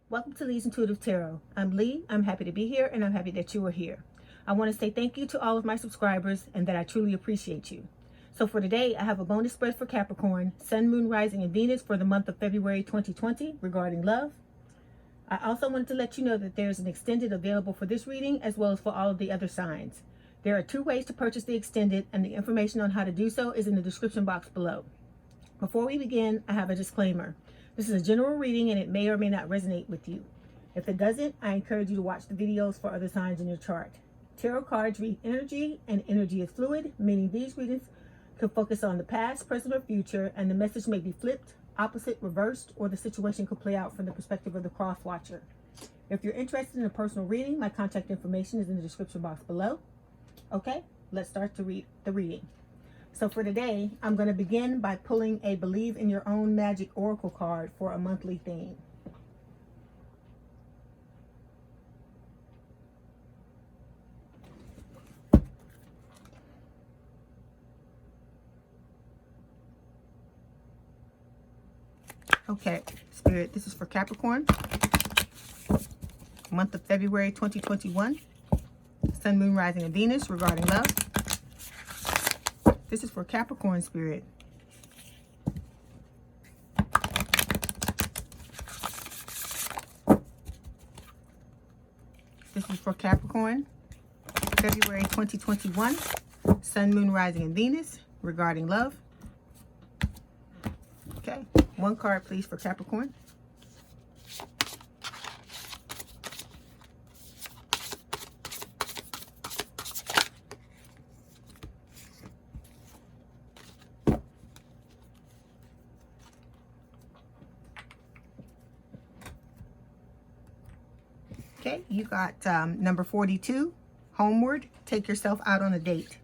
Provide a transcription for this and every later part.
Welcome to Leigh's Intuitive Tarot. I'm Leigh. I'm happy to be here, and I'm happy that you are here. I want to say thank you to all of my subscribers and that I truly appreciate you. So for today, I have a bonus spread for Capricorn, Sun, Moon, Rising, and Venus for the month of February 2020 regarding love. I also wanted to let you know that there's an extended available for this reading as well as for all of the other signs. There are 2 ways to purchase the extended, and the information on how to do so is in the description box below. Before we begin, I have a disclaimer. This is a general reading and it may or may not resonate with you. If it doesn't, I encourage you to watch the videos for other signs in your chart. Tarot cards read energy, and energy is fluid, meaning these readings can focus on the past, present, or future, and the message may be flipped, opposite, reversed, or the situation could play out from the perspective of the cross watcher. If you're interested in a personal reading, my contact information is in the description box below. Okay, let's start to read the reading. So for today, I'm going to begin by pulling a Believe in Your Own Magic Oracle card for a monthly theme. Okay, Spirit, this is for Capricorn, month of February 2021, Sun, Moon, Rising, and Venus regarding love. This is for Capricorn, Spirit. This is for Capricorn, February 2021, Sun, Moon, Rising, and Venus regarding love. Okay, 1 card, please, for Capricorn. Okay, you got number 42, Homeward, take yourself out on a date.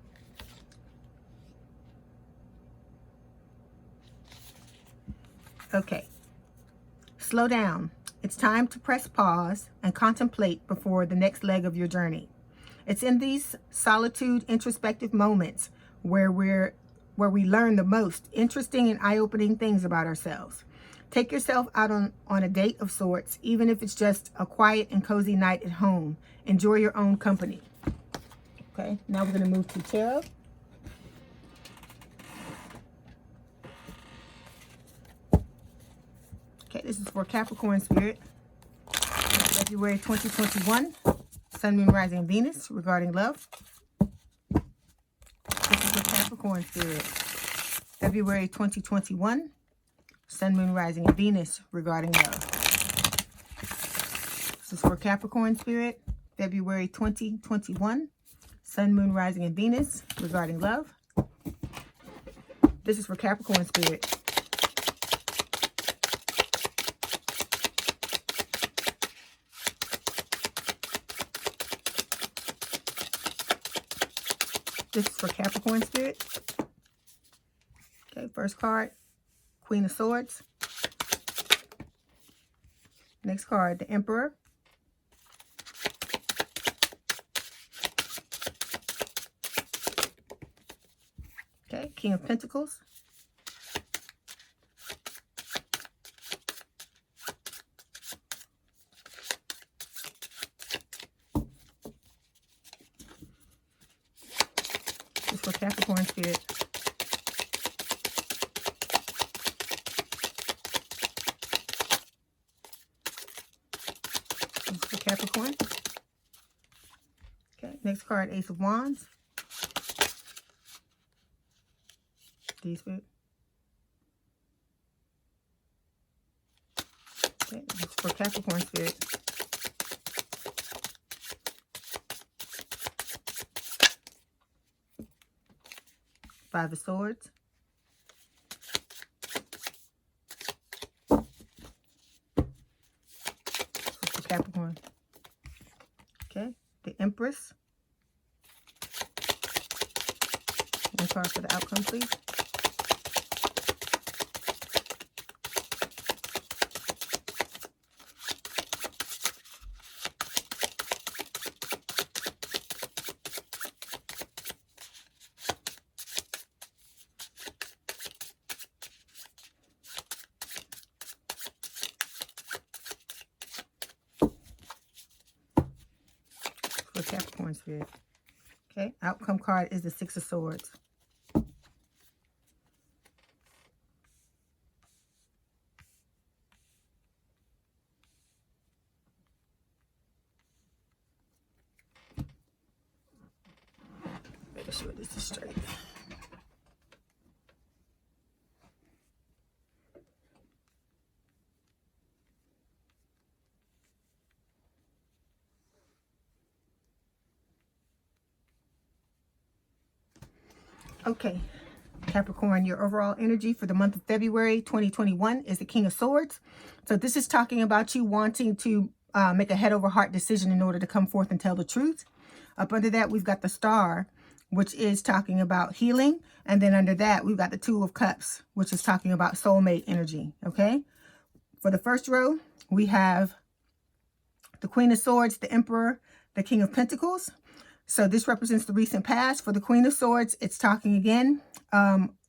Okay, slow down. It's time to press pause and contemplate before the next leg of your journey. It's in these solitude, introspective moments where we learn the most interesting and eye-opening things about ourselves. Take yourself out on a date of sorts, even if it's just a quiet and cozy night at home. Enjoy your own company. Okay, now we're going to move to tarot. Okay, this is for Capricorn, Spirit. February 2021, Sun, Moon, Rising, Venus regarding love. This is for Capricorn, Spirit. February 2021, Sun, Moon, Rising, and Venus regarding love. This is for Capricorn, Spirit. February 2021, Sun, Moon, Rising, and Venus regarding love. This is for Capricorn, Spirit. This is for Capricorn, Spirit. Okay, first card, Queen of Swords. Next card, the Emperor. Okay, King of Pentacles. This is for Capricorn, Spirit. Capricorn. Okay, next card, Ace of Wands. These Spirit. Okay, this is for Capricorn, Spirit. Five of Swords. This is for Capricorn. Okay, the Empress. 1 card for the outcome, please. for Capricorn spirit. Okay, outcome card is the Six of Swords. Make sure this is straight. Okay, Capricorn, your overall energy for the month of February 2021 is the King of Swords. So this is talking about you wanting to make a head over heart decision in order to come forth and tell the truth. Up under that, we've got the Star, which is talking about healing. And then under that, we've got the Two of Cups, which is talking about soulmate energy. Okay, for the first row, we have the Queen of Swords, the Emperor, the King of Pentacles. So this represents the recent past. For the Queen of Swords, it's talking again.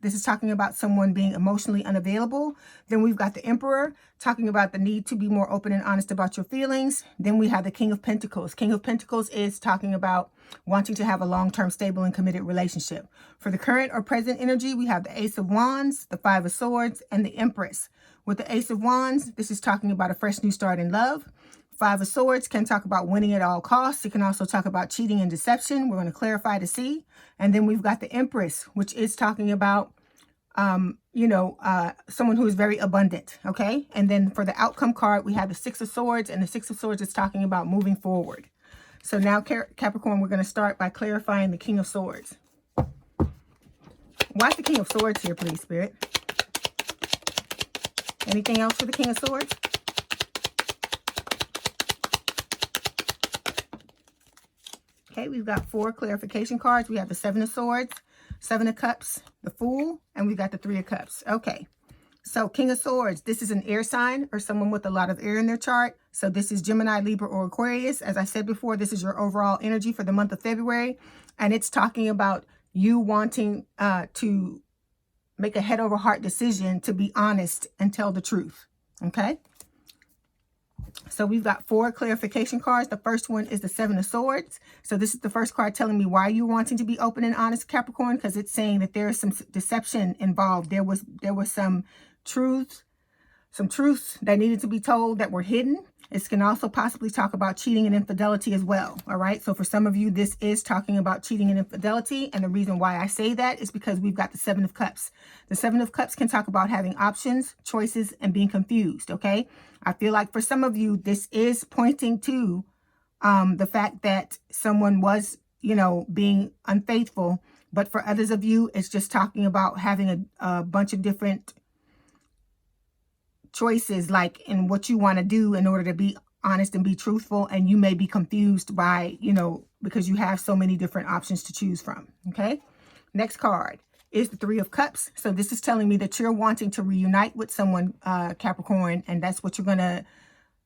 This is talking about someone being emotionally unavailable. Then we've got the Emperor talking about the need to be more open and honest about your feelings. Then we have the King of Pentacles. King of Pentacles is talking about wanting to have a long-term, stable, and committed relationship. For the current or present energy, we have the Ace of Wands, the Five of Swords, and the Empress. With the Ace of Wands, this is talking about a fresh new start in love. Five of Swords can talk about winning at all costs. It can also talk about cheating and deception. We're going to clarify to see. And then we've got the Empress, which is talking about, someone who is very abundant. Okay. And then for the outcome card, we have the Six of Swords, and the Six of Swords is talking about moving forward. So now, Capricorn, we're going to start by clarifying the King of Swords. Why's the King of Swords here, please, Spirit? Anything else for the King of Swords? Okay, we've got 4 clarification cards. We have the Seven of Swords, Seven of Cups, the Fool, and we've got the Three of Cups. Okay, so King of Swords, this is an air sign or someone with a lot of air in their chart. So this is Gemini, Libra, or Aquarius. As I said before, this is your overall energy for the month of February. And it's talking about you wanting to make a head over heart decision to be honest and tell the truth. Okay. So we've got 4 clarification cards. The first one is the Seven of Swords. So this is the first card telling me why you're wanting to be open and honest, Capricorn, because it's saying that there is some deception involved. There was some truths that needed to be told that were hidden. It can also possibly talk about cheating and infidelity as well. All right. So for some of you, this is talking about cheating and infidelity. And the reason why I say that is because we've got the Seven of Cups. The Seven of Cups can talk about having options, choices, and being confused. Okay. I feel like for some of you, this is pointing to the fact that someone was, being unfaithful. But for others of you, it's just talking about having a bunch of different choices, like in what you want to do in order to be honest and be truthful. And you may be confused by, because you have so many different options to choose from. Okay. Next card is the Three of Cups. So this is telling me that you're wanting to reunite with someone, Capricorn, and that's what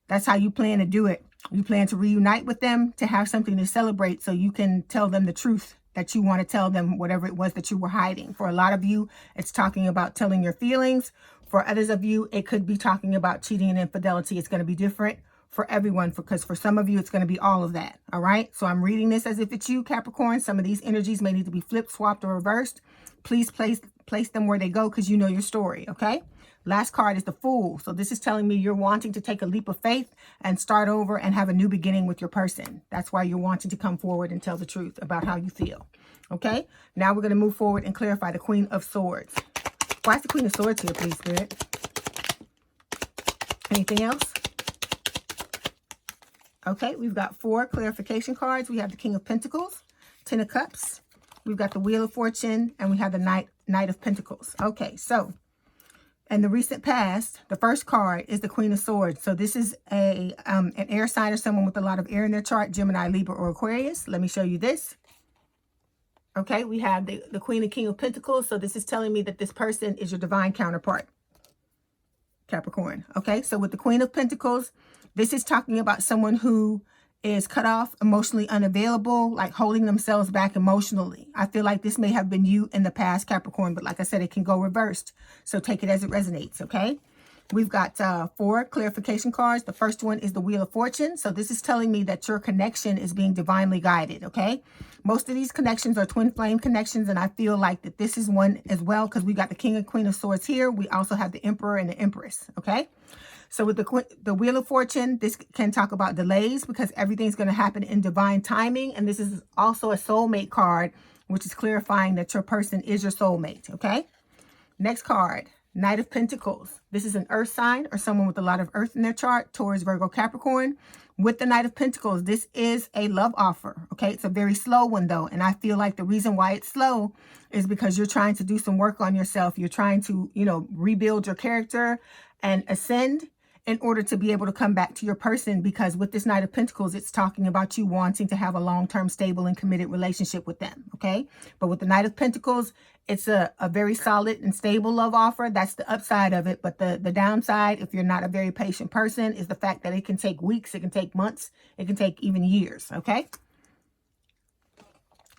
that's how you plan to do it. You plan to reunite with them, to have something to celebrate so you can tell them the truth that you want to tell them, whatever it was that you were hiding. For a lot of you, it's talking about telling your feelings. For others of you, it could be talking about cheating and infidelity. It's going to be different for everyone, because for some of you, it's going to be all of that. All right. So I'm reading this as if it's you, Capricorn. Some of these energies may need to be flipped, swapped, or reversed. Please place them where they go, because you know your story. Okay. Last card is the Fool. So this is telling me you're wanting to take a leap of faith and start over and have a new beginning with your person. That's why you're wanting to come forward and tell the truth about how you feel. Okay. Now we're going to move forward and clarify the Queen of Swords. Why is the Queen of Swords here, please, Spirit? Anything else? Okay, we've got 4 clarification cards. We have the King of Pentacles, Ten of Cups. We've got the Wheel of Fortune, and we have the Knight of Pentacles. Okay, so in the recent past, the first card is the Queen of Swords. So this is an air sign or someone with a lot of air in their chart, Gemini, Libra, or Aquarius. Let me show you this. Okay, we have the Queen and King of Pentacles. So this is telling me that this person is your divine counterpart, Capricorn. Okay, so with the Queen of Pentacles, this is talking about someone who is cut off, emotionally unavailable, like holding themselves back emotionally. I feel like this may have been you in the past, Capricorn, but like I said, it can go reversed. So take it as it resonates, okay? We've got 4 clarification cards. The first one is the Wheel of Fortune. So this is telling me that your connection is being divinely guided, okay? Most of these connections are twin flame connections, and I feel like that this is one as well because we got the King and Queen of Swords here. We also have the Emperor and the Empress, okay? So with the Wheel of Fortune, this can talk about delays because everything's going to happen in divine timing. And this is also a soulmate card, which is clarifying that your person is your soulmate, okay? Next card, Knight of Pentacles. This is an earth sign or someone with a lot of earth in their chart, Taurus, Virgo, Capricorn. With the Knight of Pentacles, this is a love offer, okay? It's a very slow one, though, and I feel like the reason why it's slow is because you're trying to do some work on yourself. You're trying to, rebuild your character and ascend in order to be able to come back to your person, because with this Knight of Pentacles, it's talking about you wanting to have a long-term, stable, and committed relationship with them, okay? But with the Knight of Pentacles, it's a very solid and stable love offer. That's the upside of it. But the downside, if you're not a very patient person, is the fact that it can take weeks, it can take months, it can take even years, okay?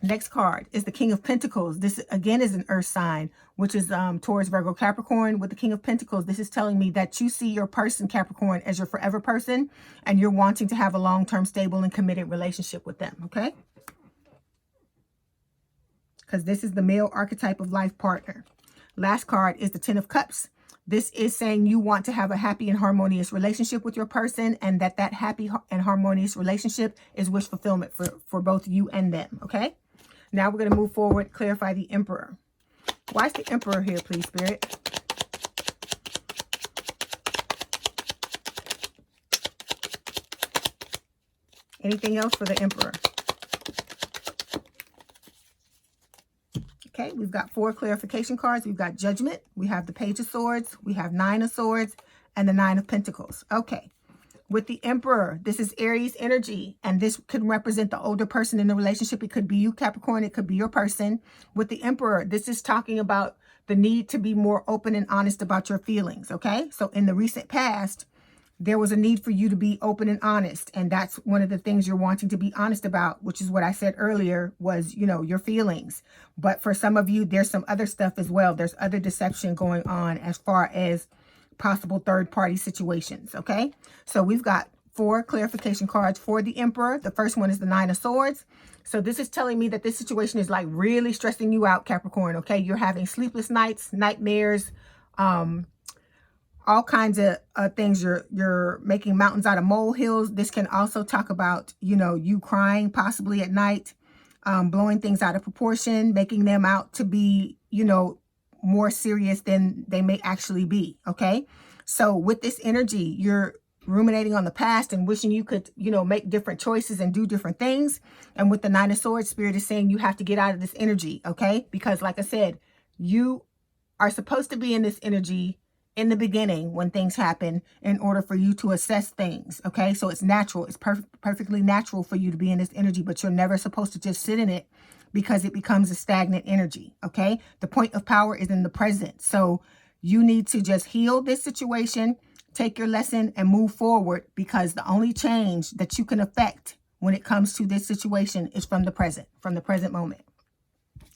Next card is the King of Pentacles. This, again, is an earth sign, which is Taurus, Virgo, Capricorn. With the King of Pentacles, this is telling me that you see your person, Capricorn, as your forever person, and you're wanting to have a long-term, stable, and committed relationship with them, okay? Because this is the male archetype of life partner. Last card is the Ten of Cups. This is saying you want to have a happy and harmonious relationship with your person, and that happy and harmonious relationship is wish fulfillment for both you and them, okay? Now we're going to move forward, clarify the Emperor. Why is the Emperor here, please, Spirit? Anything else for the Emperor? Okay, we've got 4 clarification cards. We've got Judgment. We have the Page of Swords. We have 9 of Swords and the 9 of Pentacles. Okay. With the Emperor, this is Aries energy, and this could represent the older person in the relationship. It could be you, Capricorn. It could be your person. With the Emperor, this is talking about the need to be more open and honest about your feelings, okay? So in the recent past, there was a need for you to be open and honest, and that's one of the things you're wanting to be honest about, which is what I said earlier was, your feelings. But for some of you, there's some other stuff as well. There's other deception going on as far as possible third-party situations, okay? So we've got 4 clarification cards for the Emperor. The first one is the 9 of Swords. So this is telling me that this situation is like really stressing you out, Capricorn, okay? You're having sleepless nights, nightmares, all kinds of things. You're making mountains out of molehills. This can also talk about, you crying possibly at night, blowing things out of proportion, making them out to be, more serious than they may actually be, okay? So with this energy, you're ruminating on the past and wishing you could, make different choices and do different things. And with the 9 of Swords, Spirit is saying you have to get out of this energy, okay? Because like I said, you are supposed to be in this energy in the beginning when things happen in order for you to assess things, okay? So it's natural. It's perfectly natural for you to be in this energy, but you're never supposed to just sit in it because it becomes a stagnant energy, okay? The point of power is in the present. So you need to just heal this situation, take your lesson, and move forward, because the only change that you can affect when it comes to this situation is from the present moment,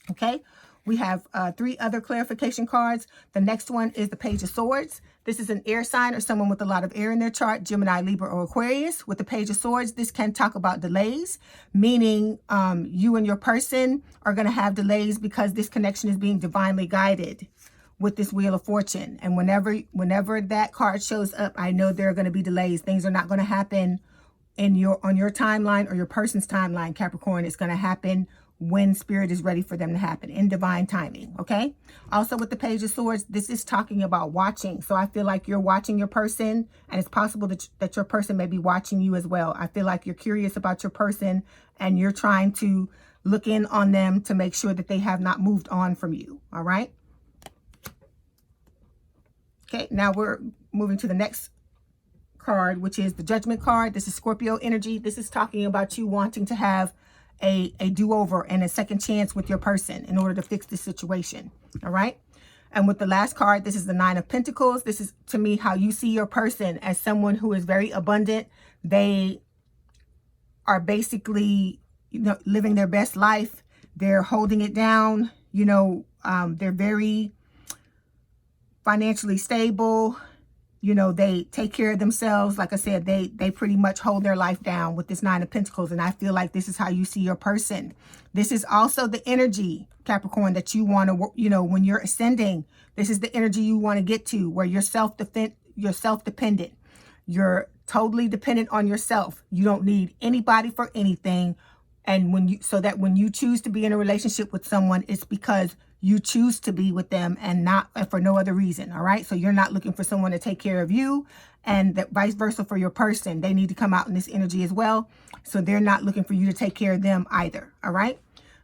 okay? We have 3 other clarification cards. The next one is the Page of Swords. This is an air sign or someone with a lot of air in their chart, Gemini, Libra, or Aquarius. With the Page of Swords, this can talk about delays, meaning you and your person are going to have delays because this connection is being divinely guided with this Wheel of Fortune. And whenever that card shows up, I know there are going to be delays. Things are not going to happen on your timeline or your person's timeline, Capricorn. It's going to happen when Spirit is ready for them to happen in divine timing, okay? Also with the Page of Swords, this is talking about watching. So I feel like you're watching your person, and it's possible that your person may be watching you as well. I feel like you're curious about your person, and you're trying to look in on them to make sure that they have not moved on from you, all right? Okay, now we're moving to the next card, which is the Judgment card. This is Scorpio energy. This is talking about you wanting to have a do-over and a second chance with your person in order to fix this situation, all right? And with the last card, this is the 9 of Pentacles. This is, to me, how you see your person as someone who is very abundant. They are basically, living their best life. They're holding it down. They're very financially stable. You know, they take care of themselves. Like I said, they pretty much hold their life down with this Nine of Pentacles. And I feel like this is how you see your person. This is also the energy, Capricorn, that you want to, you know, when you're ascending, this is the energy you want to get to, where you're self-dependent. You're totally dependent on yourself. You don't need anybody for anything. And so that when you choose to be in a relationship with someone, it's because you choose to be with them and not for no other reason. All right. So you're not looking for someone to take care of you, and that vice versa for your person. They need to come out in this energy as well. So they're not looking for you to take care of them either. All right.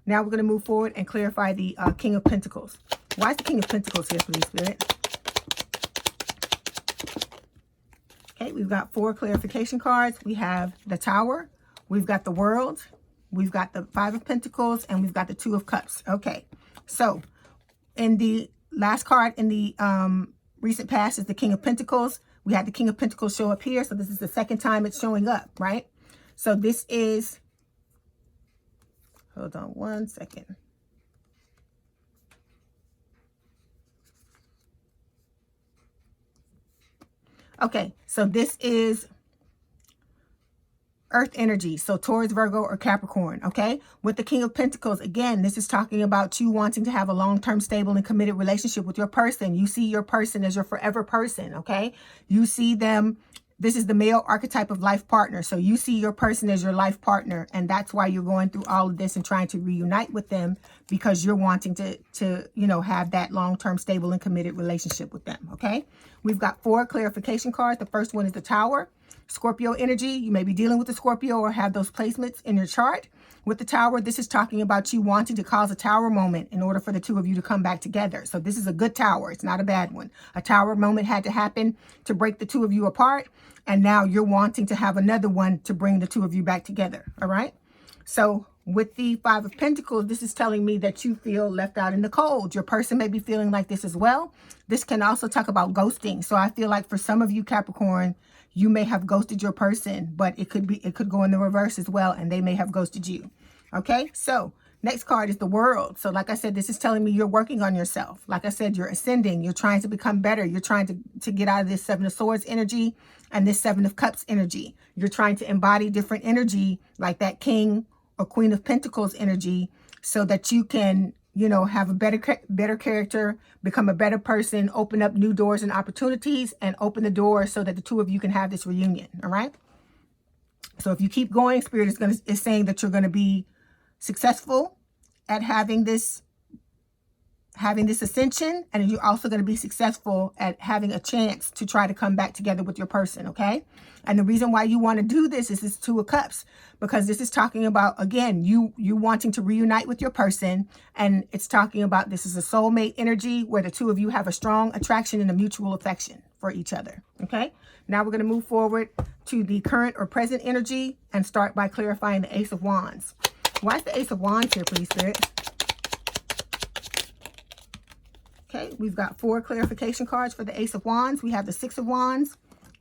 Now we're going to move forward and clarify the King of Pentacles. Why is the King of Pentacles here, please, Spirit? Okay. We've got 4 clarification cards. We have the Tower. We've got the World. We've got the 5 of Pentacles, and we've got the 2 of Cups. Okay. So in the last card in the recent past is the King of Pentacles. We had the King of Pentacles show up here. So this is the second time it's showing up, right? So this is, hold on one second. Okay, so this is Earth energy, so Taurus, Virgo, or Capricorn, okay? With the King of Pentacles, again, this is talking about you wanting to have a long-term, stable, and committed relationship with your person. You see your person as your forever person, okay? You see them, this is the male archetype of life partner, so you see your person as your life partner, and that's why you're going through all of this and trying to reunite with them, because you're wanting to you know, have that long-term, stable, and committed relationship with them, okay? We've got 4 clarification cards. The first one is the Tower. Scorpio energy, you may be dealing with the Scorpio or have those placements in your chart. With the Tower, this is talking about you wanting to cause a tower moment in order for the 2 of you to come back together. So this is a good tower. It's not a bad one. A tower moment had to happen to break the 2 of you apart. And now you're wanting to have another one to bring the 2 of you back together. All right. So with the 5 of Pentacles, this is telling me that you feel left out in the cold. Your person may be feeling like this as well. This can also talk about ghosting. So I feel like for some of you, Capricorn, you may have ghosted your person, but it could go in the reverse as well, and they may have ghosted you. Okay, so next card is the World. So like I said, this is telling me you're working on yourself. Like I said, you're ascending. You're trying to become better. You're trying to get out of this 7 of Swords energy and this 7 of Cups energy. You're trying to embody different energy, like that King or Queen of Pentacles energy, so that you can, you know, have a better character, become a better person, open up new doors and opportunities, and open the door so that the 2 of you can have this reunion. All right. So if you keep going, Spirit is saying that you're going to be successful at having this ascension, and you're also going to be successful at having a chance to try to come back together with your person. Okay. And the reason why you want to do this is this 2 of Cups, because this is talking about, again, you wanting to reunite with your person. And it's talking about, this is a soulmate energy where the 2 of you have a strong attraction and a mutual affection for each other. Okay. Now we're going to move forward to the current or present energy and start by clarifying the Ace of Wands. Why is the Ace of Wands here, please, Spirit? Okay, we've got 4 clarification cards for the Ace of Wands. We have the 6 of Wands,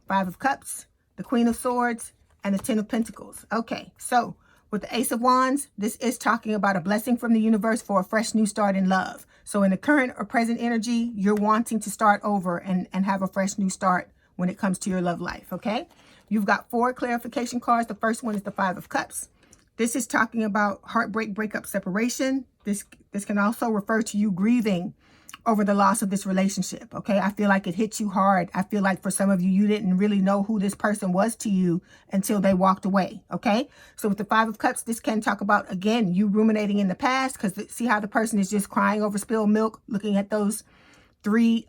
5 of Cups, the Queen of Swords, and the 10 of Pentacles. Okay, so with the Ace of Wands, this is talking about a blessing from the universe for a fresh new start in love. So in the current or present energy, you're wanting to start over and have a fresh new start when it comes to your love life, okay? You've got 4 clarification cards. The first one is the 5 of Cups. This is talking about heartbreak, breakup, separation. This can also refer to you grieving over the loss of this relationship. Okay. I feel like it hit you hard. I feel like for some of you, you didn't really know who this person was to you until they walked away. Okay. So with the 5 of Cups, this can talk about, again, you ruminating in the past, because see how the person is just crying over spilled milk, looking at those 3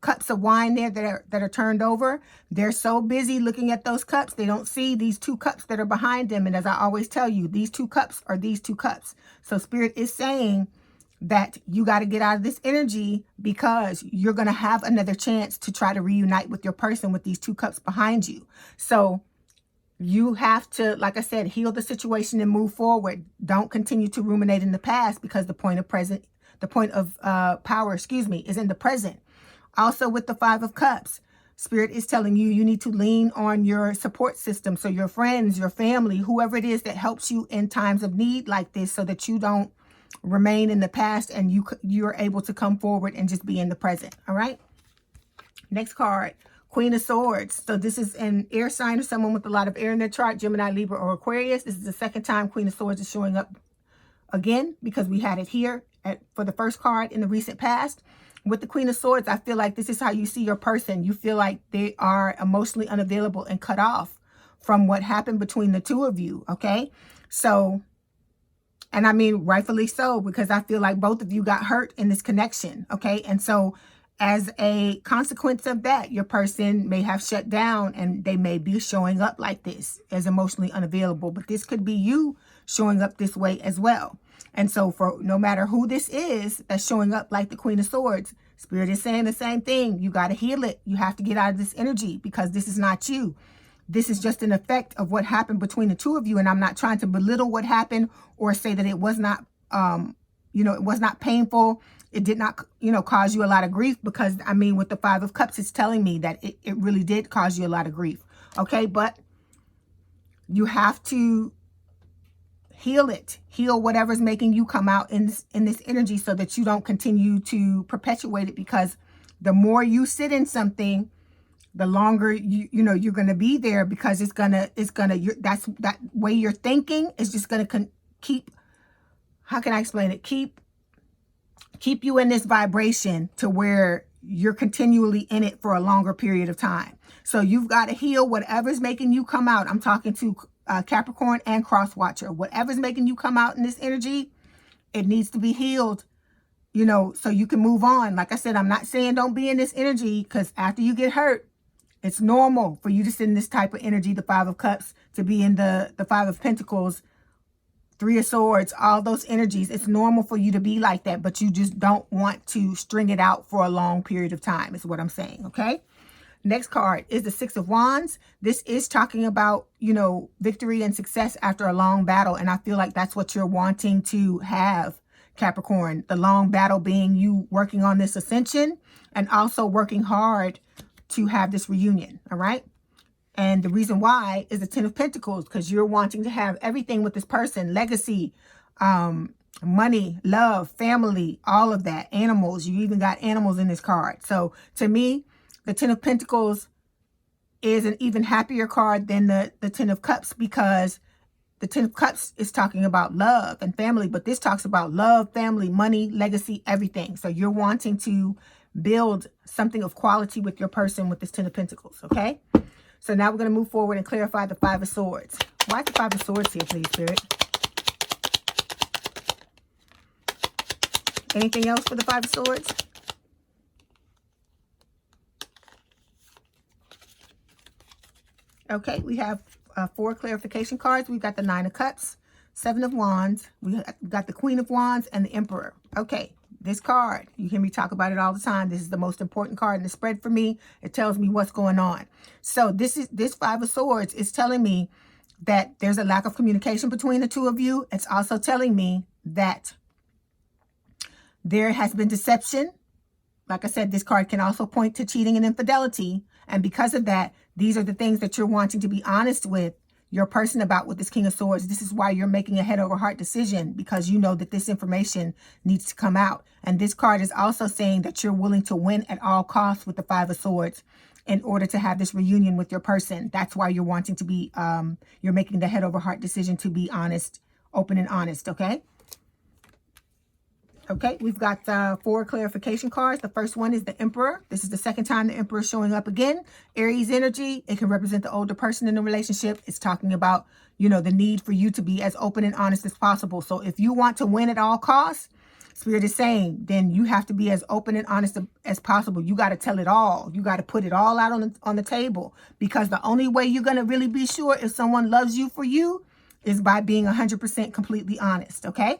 cups of wine there that are turned over. They're so busy looking at those cups, they don't see these 2 cups that are behind them. And as I always tell you, these 2 cups are these 2 cups. So Spirit is saying that you got to get out of this energy, because you're going to have another chance to try to reunite with your person with these 2 cups behind you. So you have to, like I said, heal the situation and move forward. Don't continue to ruminate in the past, because the point of power, is in the present. Also with the 5 of Cups, Spirit is telling you, you need to lean on your support system. So your friends, your family, whoever it is that helps you in times of need like this, so that you don't remain in the past and you're able to come forward and just be in the present. All right. Next card, Queen of Swords. So this is an air sign or someone with a lot of air in their chart, Gemini, Libra, or Aquarius. This is the second time Queen of Swords is showing up again, because we had it here for the first card in the recent past. With the Queen of Swords, I feel like this is how you see your person. You feel like they are emotionally unavailable and cut off from what happened between the two of you, okay? So, and I mean rightfully so, because I feel like both of you got hurt in this connection, okay? And so as a consequence of that, your person may have shut down and they may be showing up like this as emotionally unavailable, but this could be you showing up this way as well. And so for no matter who this is that's showing up like the Queen of Swords, Spirit is saying the same thing. You got to heal it. You have to get out of this energy, because this is not you. This is just an effect of what happened between the two of you. And I'm not trying to belittle what happened or say that it was not, it was not painful. It did not, cause you a lot of grief, because I mean, with the Five of Cups, it's telling me that it really did cause you a lot of grief. Okay. But you have to heal it, heal whatever's making you come out in this energy, so that you don't continue to perpetuate it, because the more you sit in something, the longer you're going to be there, because that way you're thinking is just going to keep, how can I explain it? Keep you in this vibration to where you're continually in it for a longer period of time. So you've got to heal whatever's making you come out. I'm talking to Capricorn and Cross Watcher. Whatever's making you come out in this energy, it needs to be healed, so you can move on. Like I said, I'm not saying don't be in this energy, because after you get hurt, it's normal for you to sit in this type of energy, the Five of Cups, to be in the Five of Pentacles, Three of Swords, all those energies. It's normal for you to be like that, but you just don't want to string it out for a long period of time, is what I'm saying, okay? Next card is the Six of Wands. This is talking about, victory and success after a long battle. And I feel like that's what you're wanting to have, Capricorn. The long battle being you working on this ascension and also working hard to have this reunion, all right? And the reason why is the Ten of Pentacles, because you're wanting to have everything with this person: legacy, money, love, family, all of that, animals. You even got animals in this card. So to me, the Ten of Pentacles is an even happier card than the Ten of Cups, because the Ten of Cups is talking about love and family, but this talks about love, family, money, legacy, everything. So you're wanting to build something of quality with your person with this Ten of Pentacles, okay? So now we're going to move forward and clarify the Five of Swords. Why is the Five of Swords here, please, Spirit? Anything else for the Five of Swords? Okay, we have 4 clarification cards. We've got the Nine of Cups, Seven of Wands. We got the Queen of Wands and the Emperor. Okay, this card, you hear me talk about it all the time. This is the most important card in the spread for me. It tells me what's going on. So this Five of Swords is telling me that there's a lack of communication between the two of you. It's also telling me that there has been deception. Like I said, this card can also point to cheating and infidelity. And because of that, these are the things that you're wanting to be honest with your person about with this King of Swords. This is why you're making a head over heart decision, because you know that this information needs to come out. And this card is also saying that you're willing to win at all costs with the Five of Swords in order to have this reunion with your person. That's why you're wanting to be, you're making the head over heart decision to be honest, open and honest, okay? Okay, we've got 4 clarification cards. The first one is the Emperor. This is the second time the Emperor is showing up again. Aries energy. It can represent the older person in the relationship. It's talking about, the need for you to be as open and honest as possible. So if you want to win at all costs, Spirit is saying, then you have to be as open and honest as possible. You got to tell it all. You got to put it all out on the table, because the only way you're going to really be sure if someone loves you for you is by being 100% completely honest, okay?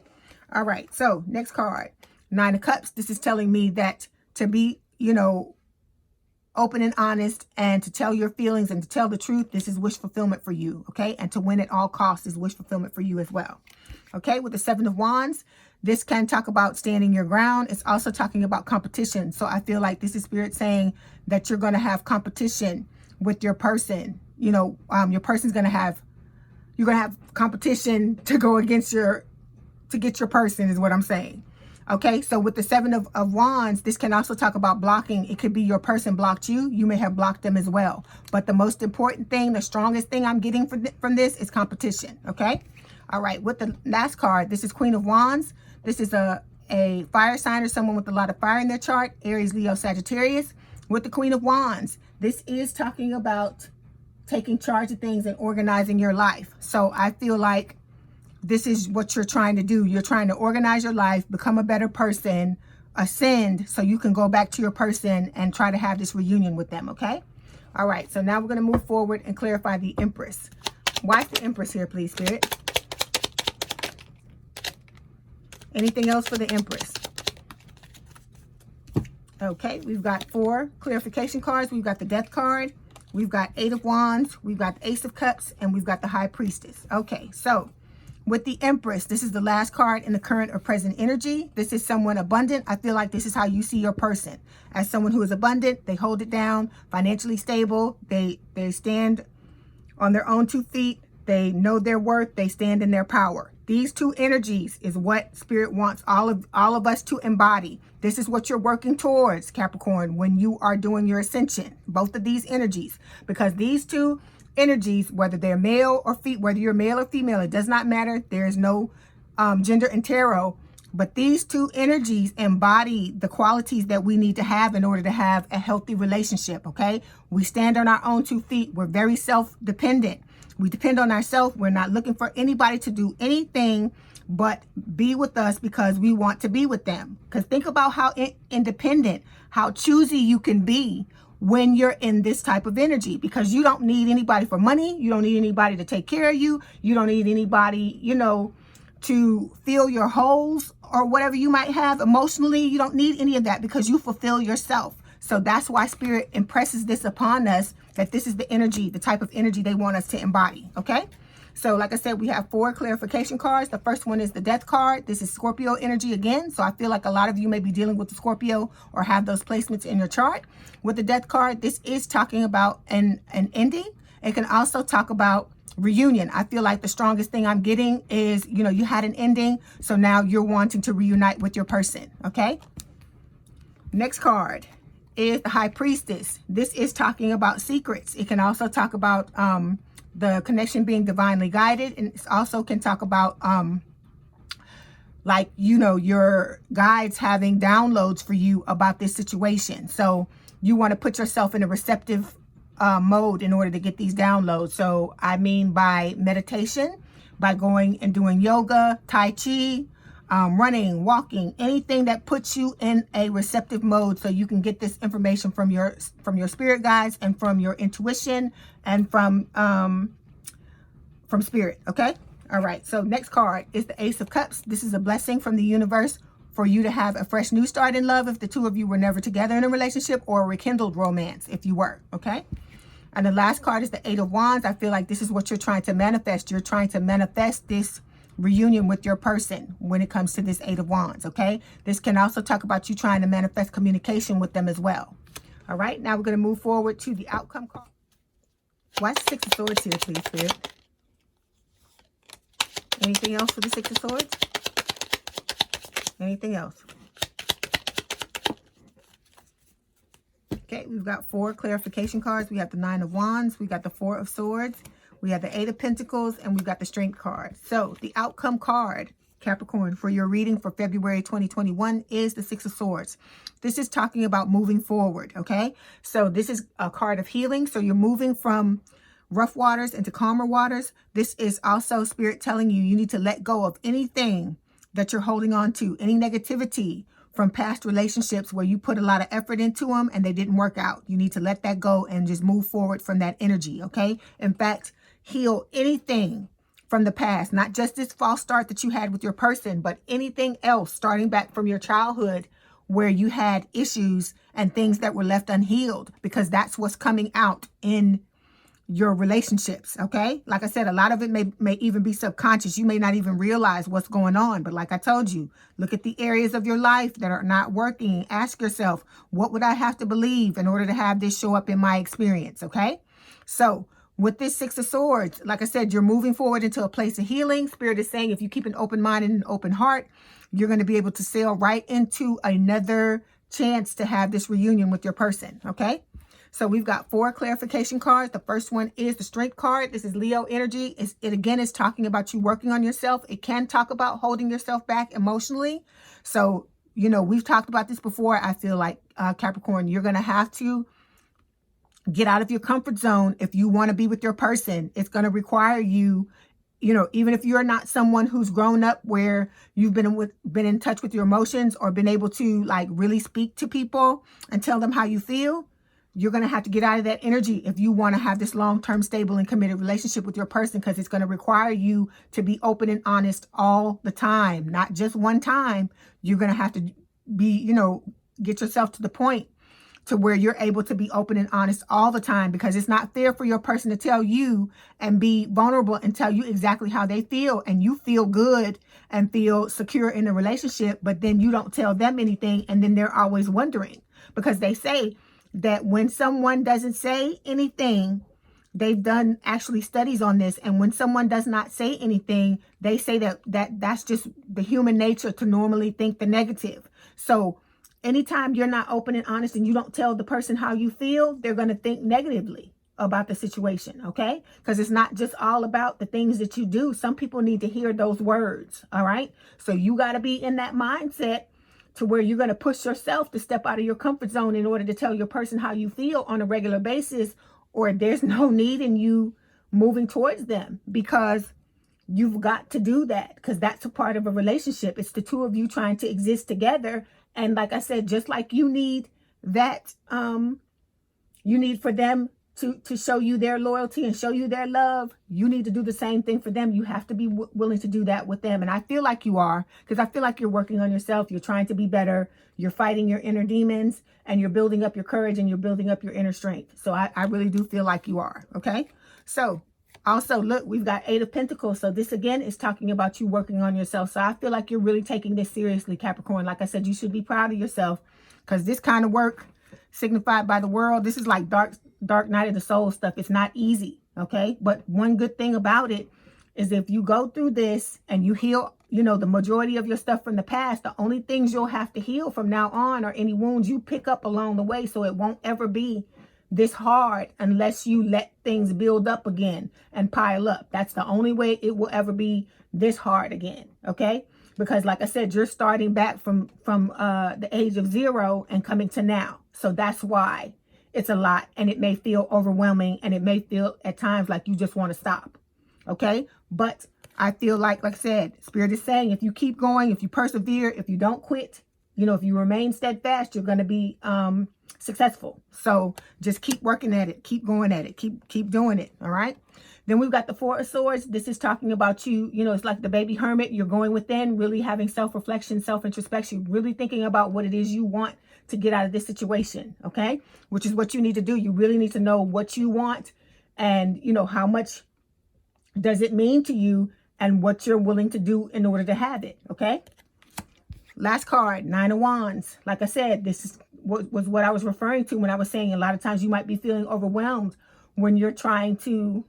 All right, so next card, Nine of Cups. This is telling me that to be, open and honest and to tell your feelings and to tell the truth, this is wish fulfillment for you, okay? And to win at all costs is wish fulfillment for you as well. Okay, with the Seven of Wands, this can talk about standing your ground. It's also talking about competition. So I feel like this is Spirit saying that you're going to have competition with your person. Your person's going to have, you're going to have competition to go against to get your person, is what I'm saying. Okay, so with the Seven of Wands, this can also talk about blocking. It could be your person blocked you. You may have blocked them as well. But the most important thing, the strongest thing I'm getting from this is competition. Okay, all right, with the last card, this is Queen of Wands. This is a fire sign or someone with a lot of fire in their chart, Aries, Leo, Sagittarius. With the Queen of Wands, this is talking about taking charge of things and organizing your life. So I feel like this is what you're trying to do. You're trying to organize your life, become a better person, ascend, so you can go back to your person and try to have this reunion with them, okay? All right, so now we're going to move forward and clarify the Empress. Why is the Empress here, please, Spirit? Anything else for the Empress? Okay, we've got 4 clarification cards. We've got the Death card. We've got 8 of Wands. We've got the Ace of Cups. And we've got the High Priestess. Okay, so with the Empress, this is the last card in the current or present energy. This is someone abundant. I feel like this is how you see your person. As someone who is abundant, they hold it down, financially stable. They stand on their own 2 feet. They know their worth. They stand in their power. These 2 energies is what Spirit wants all of us to embody. This is what you're working towards, Capricorn, when you are doing your ascension. Both of these energies, because these 2 energies, whether they're male or whether you're male or female, it does not matter. There is no gender in tarot, but these 2 energies embody the qualities that we need to have in order to have a healthy relationship. Okay, we stand on our own 2 feet. We're very self-dependent. We depend on ourselves. We're not looking for anybody to do anything but be with us because we want to be with them. Because think about how independent, how choosy you can be when you're in this type of energy, because you don't need anybody for money. You don't need anybody to take care of you. You don't need anybody, you know, to fill your holes or whatever you might have emotionally. You don't need any of that because you fulfill yourself. So that's why Spirit impresses this upon us, that this is the energy, the type of energy they want us to embody. Okay. So like I said, we have 4 clarification cards. The first one is the Death card. This is Scorpio energy again. So I feel like a lot of you may be dealing with the Scorpio or have those placements in your chart. With the Death card, this is talking about an ending. It can also talk about reunion. I feel like the strongest thing I'm getting is, you know, you had an ending. So now you're wanting to reunite with your person. Okay. Next card is the High Priestess. This is talking about secrets. It can also talk about the connection being divinely guided, and it also can talk about like, you know, your guides having downloads for you about this situation. So you want to put yourself in a receptive mode in order to get these downloads. So I mean by meditation, by going and doing yoga, Tai Chi, running, walking, anything that puts you in a receptive mode so you can get this information from your spirit guides and from your intuition and from Spirit. Okay. All right. So next card is the Ace of Cups. This is a blessing from the universe for you to have a fresh new start in love if the 2 of you were never together in a relationship, or a rekindled romance if you were. Okay. And the last card is the 8 of Wands. I feel like this is what you're trying to manifest. You're trying to manifest this reunion with your person when it comes to this 8 of Wands. Okay. This can also talk about you trying to manifest communication with them as well. All right. Now we're going to move forward to the outcome card. Why is the 6 of Swords here, please, Spirit? Anything else for the 6 of Swords? Anything else? Okay, we've got 4 clarification cards. We have the 9 of Wands. We got the 4 of Swords. We have the 8 of Pentacles, and we've got the Strength card. So the outcome card, Capricorn, for your reading for February 2021 is the 6 of Swords. This is talking about moving forward, okay? So this is a card of healing. So you're moving from rough waters into calmer waters. This is also Spirit telling you you need to let go of anything that you're holding on to, any negativity from past relationships where you put a lot of effort into them and they didn't work out. You need to let that go and just move forward from that energy, okay? In fact, heal anything from the past, not just this false start that you had with your person, but anything else starting back from your childhood where you had issues and things that were left unhealed, because that's what's coming out in your relationships. Okay. Like I said, a lot of it may even be subconscious. You may not even realize what's going on. But like I told you, look at the areas of your life that are not working. Ask yourself, what would I have to believe in order to have this show up in my experience? Okay. So with this 6 of Swords, like I said, you're moving forward into a place of healing. Spirit is saying if you keep an open mind and an open heart, you're going to be able to sail right into another chance to have this reunion with your person, okay? So we've got 4 clarification cards. The first one is the Strength card. This is Leo energy. It again is talking about you working on yourself. It can talk about holding yourself back emotionally. So, you know, we've talked about this before. I feel like, Capricorn, you're going to have to get out of your comfort zone if you want to be with your person. It's going to require you, you know, even if you're not someone who's grown up where you've been in touch with your emotions or been able to like really speak to people and tell them how you feel, you're going to have to get out of that energy if you want to have this long-term, stable, and committed relationship with your person, because it's going to require you to be open and honest all the time, not just one time. You're going to have to be, you know, get yourself to the point to where you're able to be open and honest all the time, because it's not fair for your person to tell you and be vulnerable and tell you exactly how they feel, and you feel good and feel secure in the relationship, but then you don't tell them anything, and then they're always wondering, because they say that when someone doesn't say anything, they've done actually studies on this, and when someone does not say anything, they say that's just the human nature to normally think the negative. So anytime you're not open and honest and you don't tell the person how you feel, they're going to think negatively about the situation, okay? Because it's not just all about the things that you do. Some people need to hear those words, all right? So you got to be in that mindset to where you're going to push yourself to step out of your comfort zone in order to tell your person how you feel on a regular basis, or there's no need in you moving towards them, because you've got to do that, because that's a part of a relationship. It's the two of you trying to exist together. And like I said, just like you need that, you need for them to show you their loyalty and show you their love, you need to do the same thing for them. You have to be willing to do that with them. And I feel like you are, because I feel like you're working on yourself. You're trying to be better. You're fighting your inner demons, and you're building up your courage, and you're building up your inner strength. So I really do feel like you are. Okay. So also, look, we've got 8 of Pentacles. So this again is talking about you working on yourself. So I feel like you're really taking this seriously, Capricorn. Like I said, you should be proud of yourself, because this kind of work signified by the world, this is like dark night of the soul stuff. It's not easy, okay? But one good thing about it is if you go through this and you heal, you know, the majority of your stuff from the past, the only things you'll have to heal from now on are any wounds you pick up along the way. So it won't ever be this hard unless you let things build up again and pile up. That's the only way it will ever be this hard again, okay? Because like I said, you're starting back from the age of 0 and coming to now. So that's why it's a lot, and it may feel overwhelming, and it may feel at times like you just want to stop, okay? But I feel like I said, Spirit is saying if you keep going, if you persevere, if you don't quit, you know, if you remain steadfast, you're going to be successful. So just keep working at it, keep going at it, keep doing it, all right? Then we've got the 4 of Swords. This is talking about you, you know, it's like the baby hermit. You're going within, really having self-reflection, self-introspection, really thinking about what it is you want to get out of this situation, okay? Which is what you need to do. You really need to know what you want, and, you know, how much does it mean to you, and what you're willing to do in order to have it, okay? Last card, 9 of Wands. Like I said, this was what I was referring to when I was saying a lot of times you might be feeling overwhelmed when you're trying to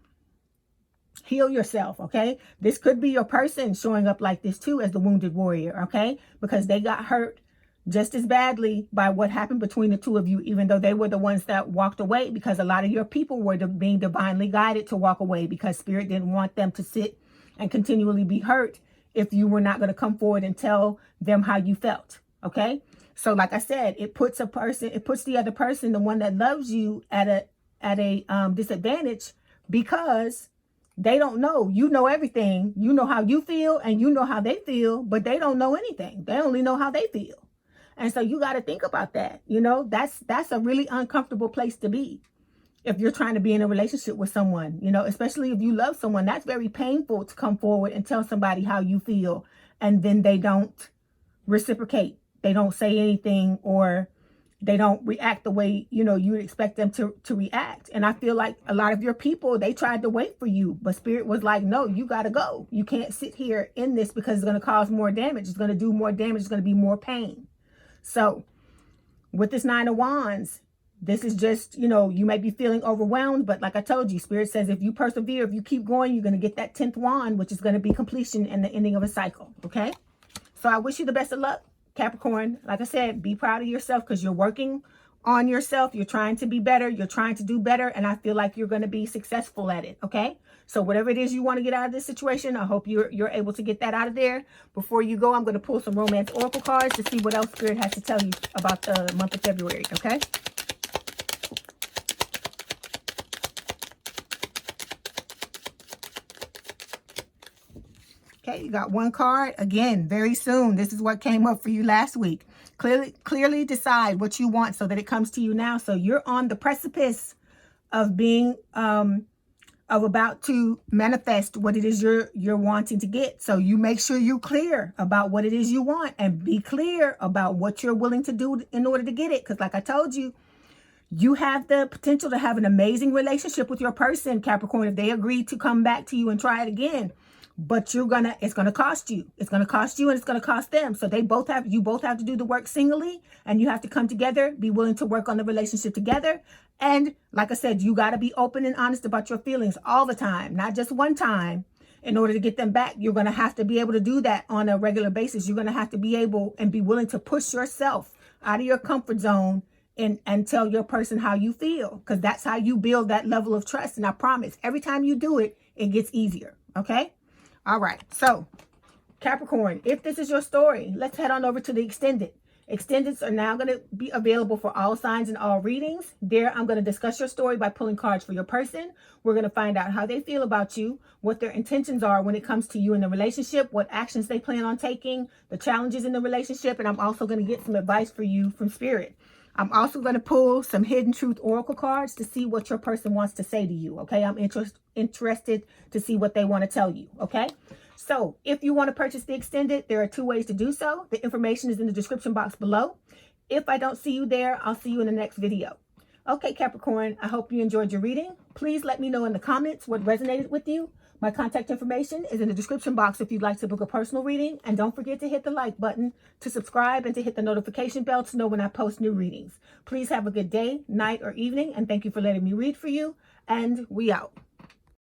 heal yourself, okay? This could be your person showing up like this too, as the wounded warrior, okay? Because they got hurt just as badly by what happened between the two of you, even though they were the ones that walked away, because a lot of your people were being divinely guided to walk away, because Spirit didn't want them to sit and continually be hurt if you were not going to come forward and tell them how you felt, okay? So like I said, it puts the other person, the one that loves you, at a disadvantage, because they don't know. You know everything. You know how you feel, and you know how they feel, but they don't know anything. They only know how they feel. And so you got to think about that. You know, that's a really uncomfortable place to be if you're trying to be in a relationship with someone, you know, especially if you love someone. That's very painful to come forward and tell somebody how you feel, and then they don't reciprocate. They don't say anything, or they don't react the way, you know, you would expect them to react. And I feel like a lot of your people, they tried to wait for you, but Spirit was like, no, you got to go. You can't sit here in this, because it's going to cause more damage. It's going to do more damage. It's going to be more pain. So with this 9 of Wands, this is just, you know, you may be feeling overwhelmed, but like I told you, Spirit says if you persevere, if you keep going, you're going to get that 10th wand, which is going to be completion and the ending of a cycle, okay? So I wish you the best of luck, Capricorn. Like I said, be proud of yourself because you're working on yourself. You're trying to be better. You're trying to do better. And I feel like you're going to be successful at it. Okay. So whatever it is you want to get out of this situation, I hope you're able to get that out of there. Before you go, I'm going to pull some romance oracle cards to see what else Spirit has to tell you about the month of February. Okay. Okay, you got one card. Again, very soon. This is what came up for you last week. Clearly decide what you want so that it comes to you now. So you're on the precipice of being, about to manifest what it is you're wanting to get. So you make sure you're clear about what it is you want and be clear about what you're willing to do in order to get it. Because like I told you, you have the potential to have an amazing relationship with your person, Capricorn, if they agree to come back to you and try it again. But it's going to cost you. It's going to cost you and it's going to cost them. So you both have to do the work singly, and you have to come together, be willing to work on the relationship together. And like I said, you got to be open and honest about your feelings all the time, not just one time. In order to get them back, you're going to have to be able to do that on a regular basis. You're going to have to be able and be willing to push yourself out of your comfort zone and tell your person how you feel, because that's how you build that level of trust. And I promise, every time you do it, it gets easier. Okay. All right, so Capricorn, if this is your story, let's head on over to the extended. Extendeds are now going to be available for all signs and all readings. There, I'm going to discuss your story by pulling cards for your person. We're going to find out how they feel about you, what their intentions are when it comes to you in the relationship, what actions they plan on taking, the challenges in the relationship, and I'm also going to get some advice for you from Spirit. I'm also going to pull some hidden truth oracle cards to see what your person wants to say to you. Okay, I'm interested to see what they want to tell you. Okay, so if you want to purchase the extended, there are two ways to do so. The information is in the description box below. If I don't see you there, I'll see you in the next video. Okay, Capricorn, I hope you enjoyed your reading. Please let me know in the comments what resonated with you. My contact information is in the description box if you'd like to book a personal reading. And don't forget to hit the like button, to subscribe, and to hit the notification bell to know when I post new readings. Please have a good day, night, or evening, and thank you for letting me read for you. And we out.